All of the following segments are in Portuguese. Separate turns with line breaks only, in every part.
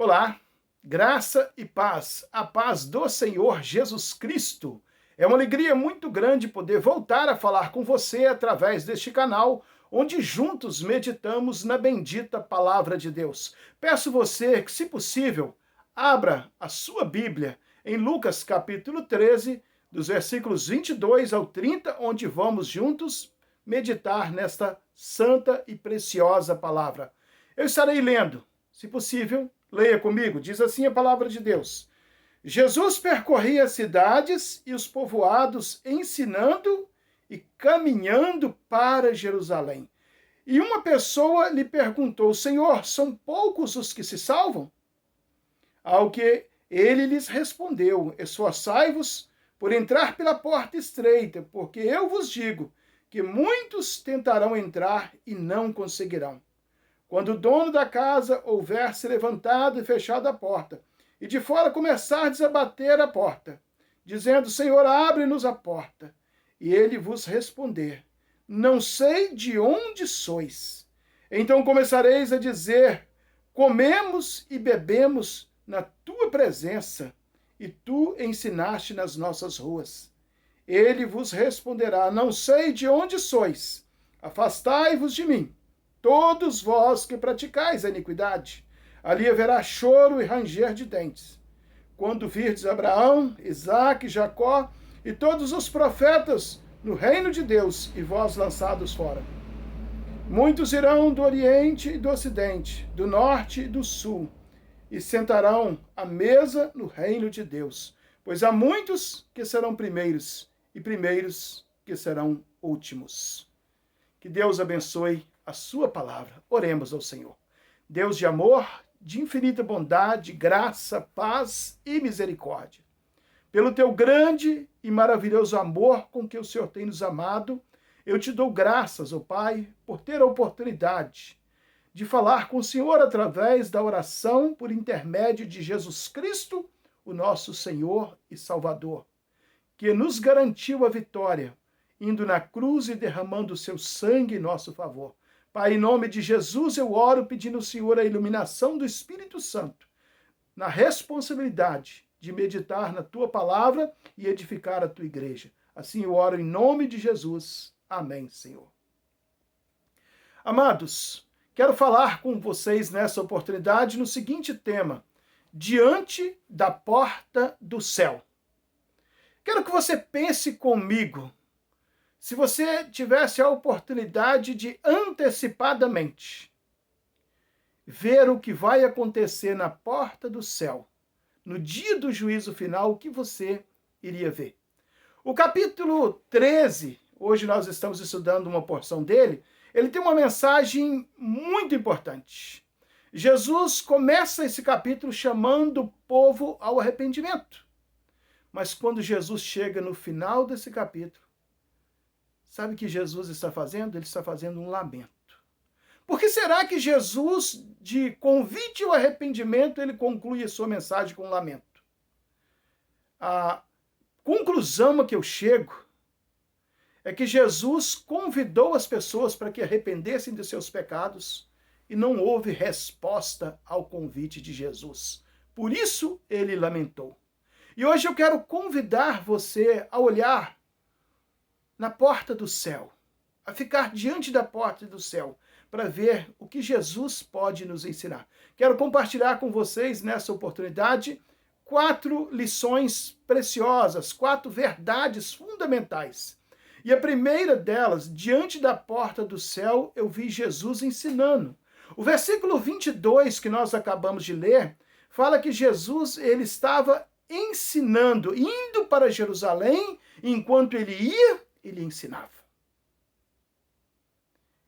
Olá, graça e paz, a paz do Senhor Jesus Cristo. É uma alegria muito grande poder voltar a falar com você através deste canal, onde juntos meditamos na bendita palavra de Deus. Peço você que, se possível, abra a sua Bíblia em Lucas capítulo 13, dos versículos 22 ao 30, onde vamos juntos meditar nesta santa e preciosa palavra. Eu estarei lendo, se possível, leia comigo, diz assim a palavra de Deus. Jesus percorria as cidades e os povoados, ensinando e caminhando para Jerusalém. E uma pessoa lhe perguntou: Senhor, são poucos os que se salvam? Ao que ele lhes respondeu: Esforçai-vos por entrar pela porta estreita, porque eu vos digo que muitos tentarão entrar e não conseguirão. Quando o dono da casa houver se levantado e fechado a porta, e de fora começardes a bater a porta, dizendo: Senhor, abre-nos a porta, e ele vos responder: Não sei de onde sois. Então começareis a dizer: Comemos e bebemos na tua presença, e tu ensinaste nas nossas ruas. Ele vos responderá: Não sei de onde sois. Afastai-vos de mim, todos vós que praticais a iniquidade. Ali haverá choro e ranger de dentes. Quando virdes Abraão, Isaque, Jacó e todos os profetas no reino de Deus, e vós lançados fora. Muitos irão do Oriente e do Ocidente, do Norte e do Sul, e sentarão à mesa no reino de Deus. Pois há muitos que serão primeiros, e primeiros que serão últimos. Que Deus abençoe a sua palavra. Oremos ao Senhor. Deus de amor, de infinita bondade, graça, paz e misericórdia. Pelo teu grande e maravilhoso amor com que o Senhor tem nos amado, eu te dou graças, ó Pai, por ter a oportunidade de falar com o Senhor através da oração por intermédio de Jesus Cristo, o nosso Senhor e Salvador, que nos garantiu a vitória, indo na cruz e derramando o seu sangue em nosso favor. Pai, em nome de Jesus, eu oro pedindo ao Senhor a iluminação do Espírito Santo, na responsabilidade de meditar na tua palavra e edificar a tua igreja. Assim eu oro em nome de Jesus. Amém, Senhor. Amados, quero falar com vocês nessa oportunidade no seguinte tema: diante da porta do céu. Quero que você pense comigo. Se você tivesse a oportunidade de antecipadamente ver o que vai acontecer na porta do céu, no dia do juízo final, o que você iria ver? O capítulo 13, hoje nós estamos estudando uma porção dele, ele tem uma mensagem muito importante. Jesus começa esse capítulo chamando o povo ao arrependimento. Mas quando Jesus chega no final desse capítulo, sabe o que Jesus está fazendo? Ele está fazendo um lamento. Por que será que Jesus, de convite ao arrependimento, ele conclui a sua mensagem com um lamento? A conclusão a que eu chego é que Jesus convidou as pessoas para que arrependessem de seus pecados e não houve resposta ao convite de Jesus. Por isso ele lamentou. E hoje eu quero convidar você a olhar na porta do céu, a ficar diante da porta do céu, para ver o que Jesus pode nos ensinar. Quero compartilhar com vocês, nessa oportunidade, 4 lições preciosas, 4 verdades fundamentais. E a primeira delas, diante da porta do céu, eu vi Jesus ensinando. O versículo 22 que nós acabamos de ler, fala que Jesus ele estava ensinando, indo para Jerusalém, enquanto ele ia, ele ensinava.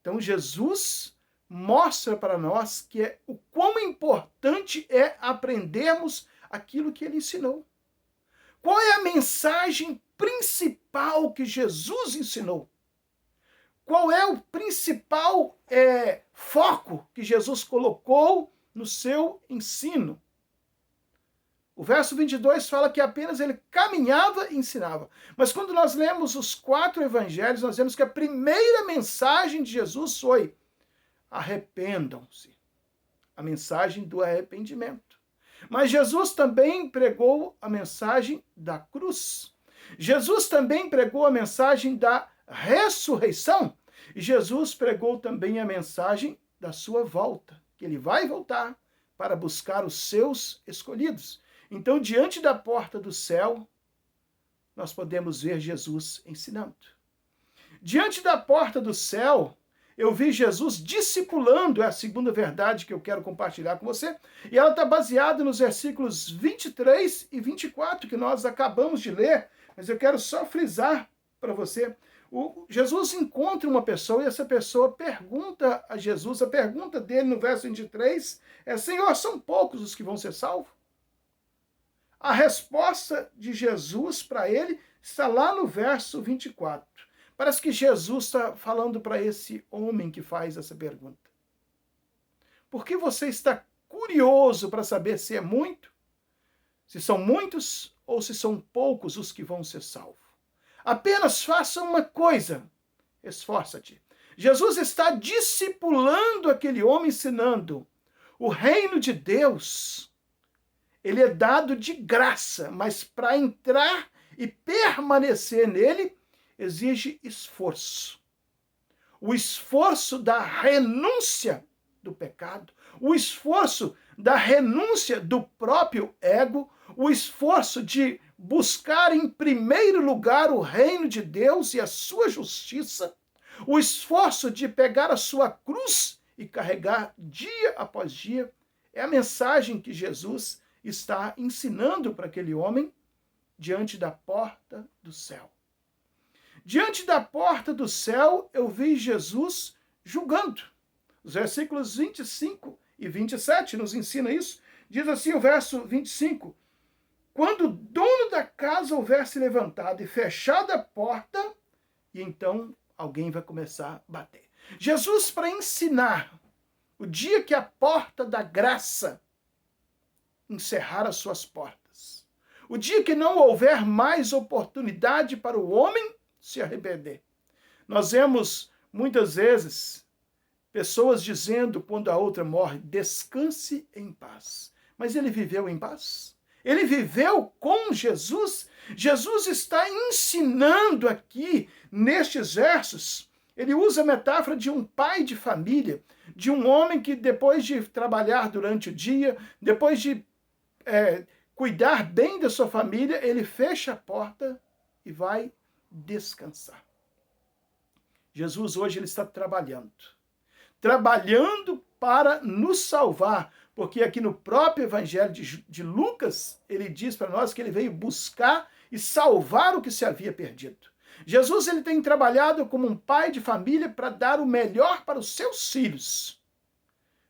Então Jesus mostra para nós que o quão importante é aprendermos aquilo que ele ensinou. Qual é a mensagem principal que Jesus ensinou? Qual é o principal foco que Jesus colocou no seu ensino? O verso 22 fala que apenas ele caminhava e ensinava. Mas quando nós lemos os 4 evangelhos, nós vemos que a primeira mensagem de Jesus foi: arrependam-se. A mensagem do arrependimento. Mas Jesus também pregou a mensagem da cruz. Jesus também pregou a mensagem da ressurreição. E Jesus pregou também a mensagem da sua volta, que ele vai voltar para buscar os seus escolhidos. Então, diante da porta do céu, nós podemos ver Jesus ensinando. Diante da porta do céu, eu vi Jesus discipulando, é a segunda verdade que eu quero compartilhar com você, e ela está baseada nos versículos 23 e 24, que nós acabamos de ler, mas eu quero só frisar para você. Jesus encontra uma pessoa e essa pessoa pergunta a Jesus, a pergunta dele no verso 23 é: Senhor, são poucos os que vão ser salvos? A resposta de Jesus para ele está lá no verso 24. Parece que Jesus está falando para esse homem que faz essa pergunta. Por que você está curioso para saber se é muito, se são muitos ou se são poucos os que vão ser salvos? Apenas faça uma coisa, esforça-te. Jesus está discipulando aquele homem, ensinando. O reino de Deus, ele é dado de graça, mas para entrar e permanecer nele, exige esforço. O esforço da renúncia do pecado, o esforço da renúncia do próprio ego, o esforço de buscar em primeiro lugar o reino de Deus e a sua justiça, o esforço de pegar a sua cruz e carregar dia após dia, é a mensagem que Jesus está ensinando para aquele homem diante da porta do céu. Diante da porta do céu, eu vi Jesus julgando. Os versículos 25 e 27 nos ensina isso. Diz assim o verso 25: quando o dono da casa houver se levantado e fechado a porta, e então alguém vai começar a bater. Jesus, para ensinar, o dia que a porta da graça encerrar as suas portas, o dia que não houver mais oportunidade para o homem se arrepender. Nós vemos muitas vezes pessoas dizendo quando a outra morre: descanse em paz. Mas ele viveu em paz? Ele viveu com Jesus? Jesus está ensinando aqui, nestes versos, ele usa a metáfora de um pai de família, de um homem que depois de trabalhar durante o dia, depois de cuidar bem da sua família, ele fecha a porta e vai descansar. Jesus hoje ele está trabalhando para nos salvar, porque aqui no próprio Evangelho de Lucas, ele diz para nós que ele veio buscar e salvar o que se havia perdido. Jesus ele tem trabalhado como um pai de família para dar o melhor para os seus filhos.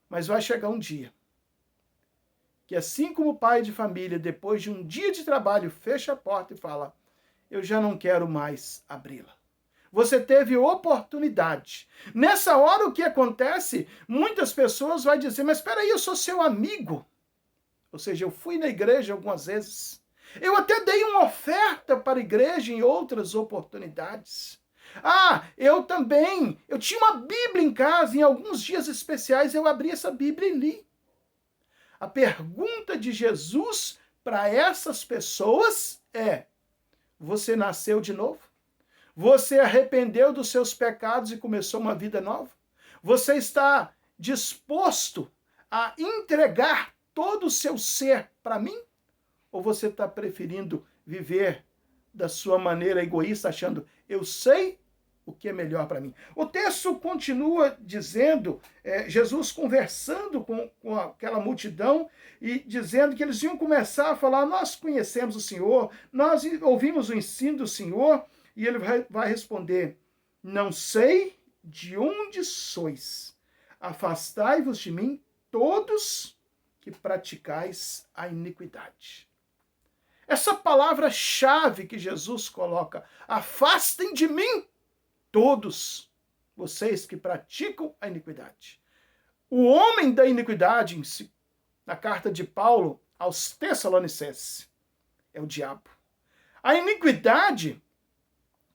Mas vai chegar um dia que, assim como o pai de família, depois de um dia de trabalho, fecha a porta e fala: eu já não quero mais abri-la. Você teve oportunidade. Nessa hora, o que acontece? Muitas pessoas vão dizer: mas espera aí, eu sou seu amigo. Ou seja, eu fui na igreja algumas vezes. Eu até dei uma oferta para a igreja em outras oportunidades. Eu também. Eu tinha uma Bíblia em casa, em alguns dias especiais eu abri essa Bíblia e li. A pergunta de Jesus para essas pessoas é: você nasceu de novo? Você arrependeu dos seus pecados e começou uma vida nova? Você está disposto a entregar todo o seu ser para mim? Ou você está preferindo viver da sua maneira egoísta, achando: eu sei o que é melhor para mim? O texto continua dizendo, Jesus conversando com aquela multidão e dizendo que eles iam começar a falar: nós conhecemos o Senhor, nós ouvimos o ensino do Senhor. E ele vai responder: não sei de onde sois. Afastai-vos de mim, todos que praticais a iniquidade. Essa palavra-chave que Jesus coloca: afastem de mim, todos vocês que praticam a iniquidade. O homem da iniquidade, na carta de Paulo aos Tessalonicenses, é o diabo. A iniquidade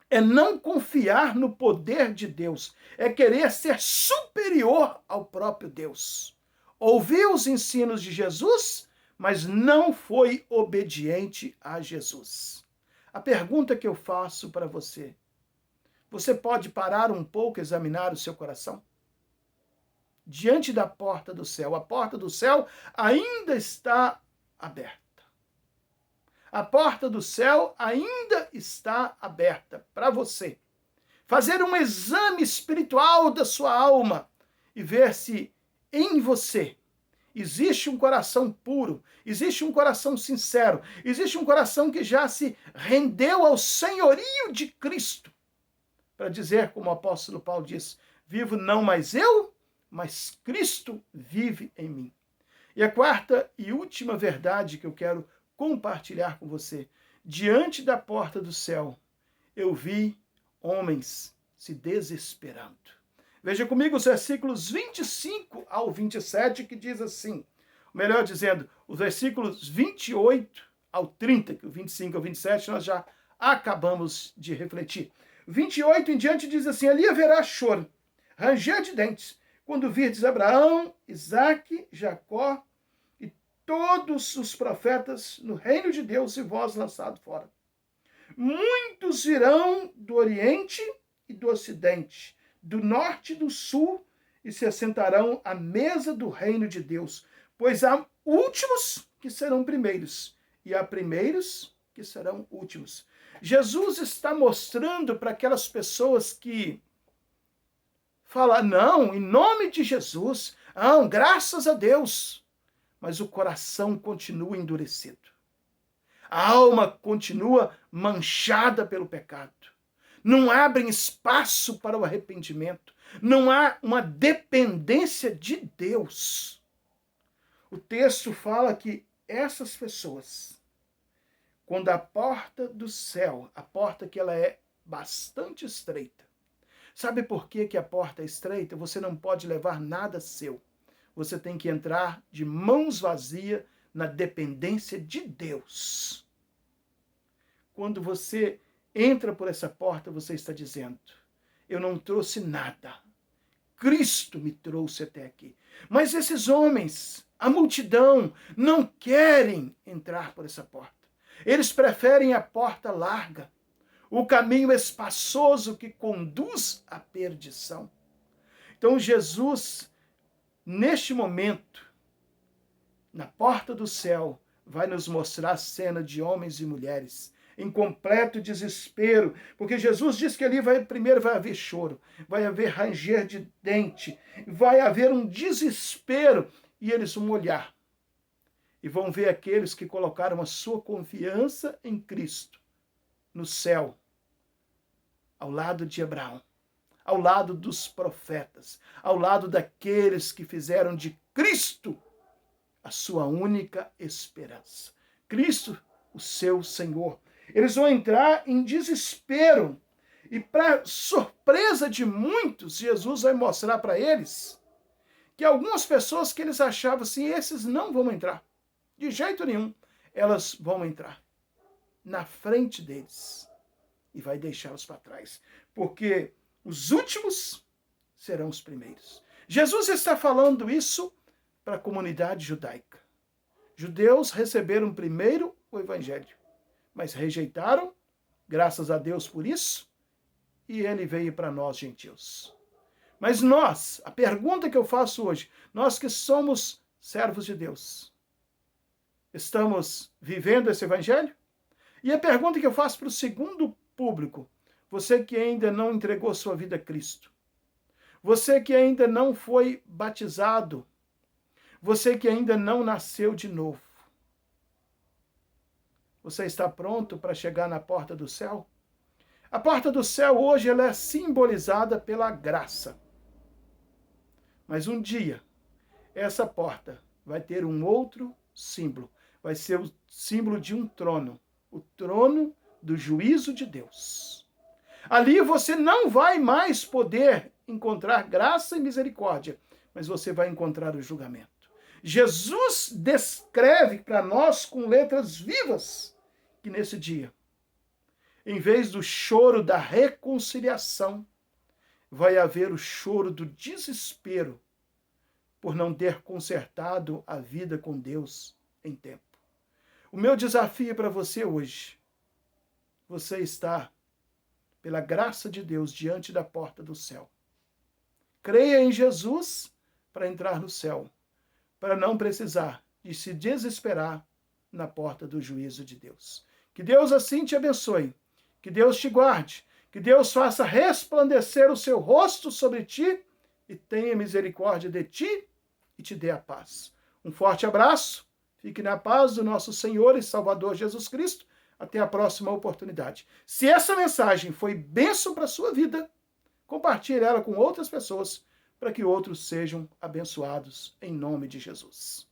é não confiar no poder de Deus, é querer ser superior ao próprio Deus. Ouvir os ensinos de Jesus, mas não foi obediente a Jesus. A pergunta que eu faço para você: você pode parar um pouco e examinar o seu coração? Diante da porta do céu, a porta do céu ainda está aberta. A porta do céu ainda está aberta para você fazer um exame espiritual da sua alma e ver se em você existe um coração puro, existe um coração sincero, existe um coração que já se rendeu ao senhorio de Cristo, para dizer, como o apóstolo Paulo diz: vivo não mais eu, mas Cristo vive em mim. E a quarta e última verdade que eu quero compartilhar com você: diante da porta do céu, eu vi homens se desesperando. Veja comigo os versículos 25 ao 27, que diz assim, melhor dizendo, os versículos 28 ao 30, que o 25 ao 27 nós já acabamos de refletir. 28 em diante diz assim: ali haverá choro, ranger de dentes, quando virdes Abraão, Isaque, Jacó e todos os profetas no reino de Deus e vós lançado fora. Muitos virão do Oriente e do Ocidente, do Norte e do Sul, e se assentarão à mesa do reino de Deus. Pois há últimos que serão primeiros, e há primeiros que serão últimos. Jesus está mostrando para aquelas pessoas que falam: não, em nome de Jesus, não, graças a Deus, mas o coração continua endurecido. A alma continua manchada pelo pecado. Não abrem espaço para o arrependimento. Não há uma dependência de Deus. O texto fala que essas pessoas, quando a porta do céu, a porta que ela é bastante estreita. Sabe por que a porta é estreita? Você não pode levar nada seu. Você tem que entrar de mãos vazias na dependência de Deus. Quando você entra por essa porta, você está dizendo: eu não trouxe nada. Cristo me trouxe até aqui. Mas esses homens, a multidão, não querem entrar por essa porta. Eles preferem a porta larga, o caminho espaçoso que conduz à perdição. Então Jesus, neste momento, na porta do céu, vai nos mostrar a cena de homens e mulheres em completo desespero, porque Jesus diz que ali primeiro vai haver choro, vai haver ranger de dente, vai haver um desespero, e eles vão olhar e vão ver aqueles que colocaram a sua confiança em Cristo no céu, ao lado de Abraão, ao lado dos profetas, ao lado daqueles que fizeram de Cristo a sua única esperança. Cristo, o seu Senhor. Eles vão entrar em desespero. E para surpresa de muitos, Jesus vai mostrar para eles que algumas pessoas que eles achavam assim, esses não vão entrar. De jeito nenhum, elas vão entrar na frente deles. E vai deixá-los para trás. Porque os últimos serão os primeiros. Jesus está falando isso para a comunidade judaica. Judeus receberam primeiro o evangelho, mas rejeitaram, graças a Deus por isso, e ele veio para nós, gentios. Mas nós, a pergunta que eu faço hoje, nós que somos servos de Deus, estamos vivendo esse evangelho? E a pergunta que eu faço para o segundo público, você que ainda não entregou sua vida a Cristo, você que ainda não foi batizado, você que ainda não nasceu de novo, você está pronto para chegar na porta do céu? A porta do céu hoje ela é simbolizada pela graça. Mas um dia, essa porta vai ter um outro símbolo. Vai ser o símbolo de um trono. O trono do juízo de Deus. Ali você não vai mais poder encontrar graça e misericórdia, mas você vai encontrar o julgamento. Jesus descreve para nós com letras vivas que nesse dia, em vez do choro da reconciliação, vai haver o choro do desespero por não ter consertado a vida com Deus em tempo. O meu desafio para você hoje, você está, pela graça de Deus, diante da porta do céu. Creia em Jesus para entrar no céu, para não precisar de se desesperar na porta do juízo de Deus. Que Deus assim te abençoe, que Deus te guarde, que Deus faça resplandecer o seu rosto sobre ti e tenha misericórdia de ti e te dê a paz. Um forte abraço, fique na paz do nosso Senhor e Salvador Jesus Cristo. Até a próxima oportunidade. Se essa mensagem foi bênção para a sua vida, compartilhe ela com outras pessoas para que outros sejam abençoados em nome de Jesus.